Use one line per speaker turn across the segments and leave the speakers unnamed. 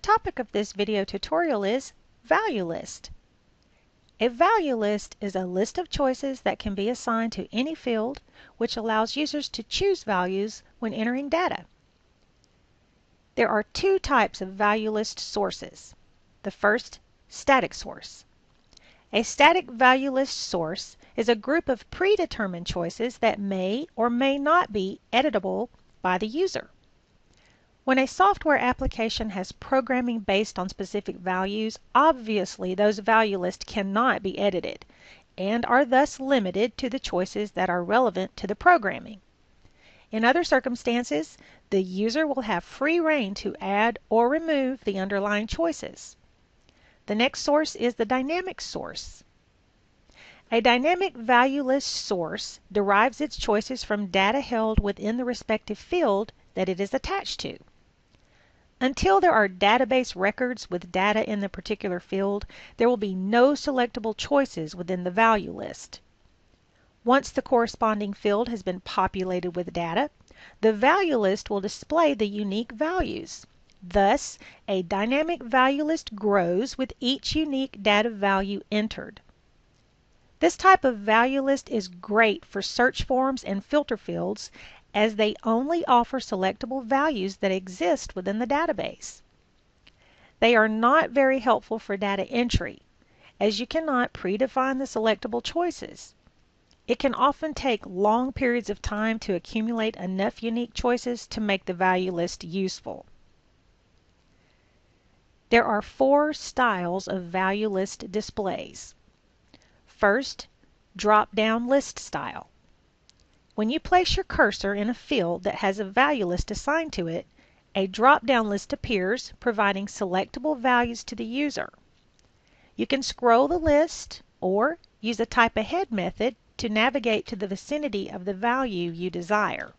topic of this video tutorial is value list. A value list is a list of choices that can be assigned to any field, which allows users to choose values when entering data. There are two types of value list sources. The first, static source. A static value list source is a group of predetermined choices that may or may not be editable by the user. When a software application has programming based on specific values, obviously those value lists cannot be edited and are thus limited to the choices that are relevant to the programming. In other circumstances, the user will have free rein to add or remove the underlying choices. The next source is the dynamic source. A dynamic value list source derives its choices from data held within the respective field that it is attached to. Until there are database records with data in the particular field, there will be no selectable choices within the value list. Once the corresponding field has been populated with data, the value list will display the unique values. Thus, a dynamic value list grows with each unique data value entered. This type of value list is great for search forms and filter fields, as they only offer selectable values that exist within the database. They are not very helpful for data entry, as you cannot predefine the selectable choices. It can often take long periods of time to accumulate enough unique choices to make the value list useful. There are four styles of value list displays. First, drop-down list style. When you place your cursor in a field that has a value list assigned to it, a drop-down list appears, providing selectable values to the user. You can scroll the list or use a type ahead method to navigate to the vicinity of the value you desire.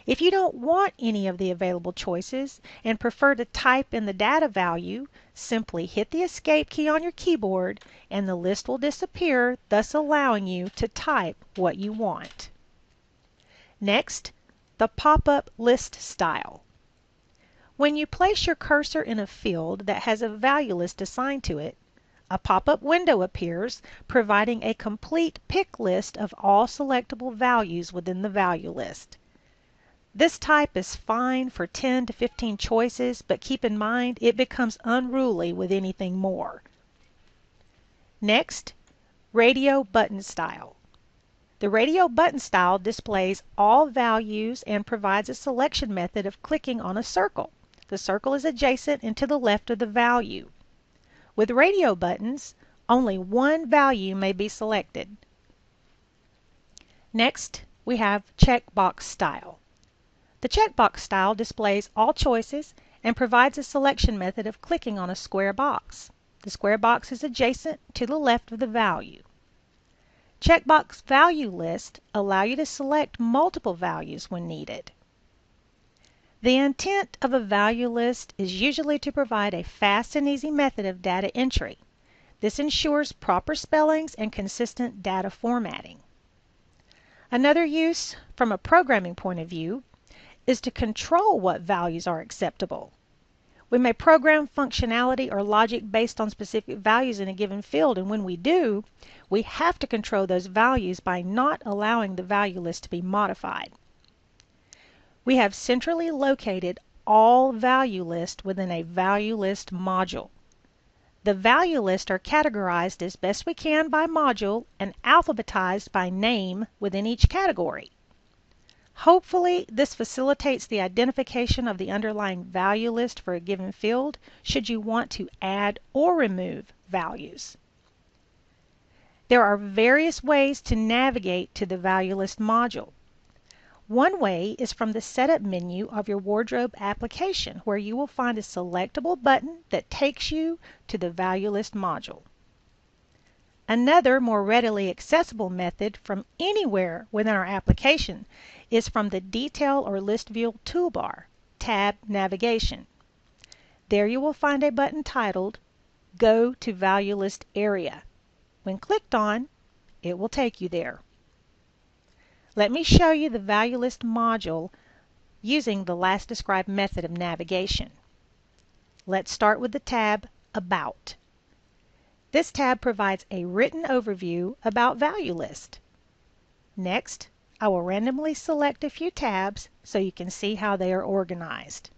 If you don't want any of the available choices and prefer to type in the data value, simply hit the escape key on your keyboard and the list will disappear, thus allowing you to type what you want. Next, the pop-up list style. When you place your cursor in a field that has a value list assigned to it, a pop-up window appears, providing a complete pick list of all selectable values within the value list. This type is fine for 10 to 15 choices, but keep in mind it becomes unruly with anything more. Next, radio button style. The radio button style displays all values and provides a selection method of clicking on a circle. The circle is adjacent and to the left of the value. With radio buttons, only one value may be selected. Next, we have checkbox style. The checkbox style displays all choices and provides a selection method of clicking on a square box. The square box is adjacent to the left of the value. Checkbox value lists allow you to select multiple values when needed. The intent of a value list is usually to provide a fast and easy method of data entry. This ensures proper spellings and consistent data formatting. Another use from a programming point of view is to control what values are acceptable. We may program functionality or logic based on specific values in a given field, and when we do, we have to control those values by not allowing the value list to be modified. We have centrally located all value lists within a value list module. The value lists are categorized as best we can by module and alphabetized by name within each category. Hopefully, this facilitates the identification of the underlying value list for a given field should you want to add or remove values. There are various ways to navigate to the value list module. One way is from the setup menu of your Wardrobe application, where you will find a selectable button that takes you to the value list module. Another more readily accessible method from anywhere within our application is from the Detail or List View toolbar, tab Navigation. There you will find a button titled Go to Value List Area. When clicked on, it will take you there. Let me show you the value list module using the last described method of navigation. Let's start with the tab About. This tab provides a written overview about value list. Next, I will randomly select a few tabs so you can see how they are organized.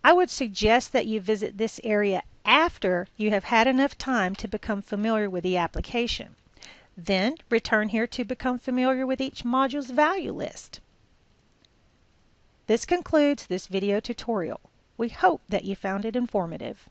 I would suggest that you visit this area after you have had enough time to become familiar with the application. Then return here to become familiar with each module's value list. This concludes this video tutorial. We hope that you found it informative.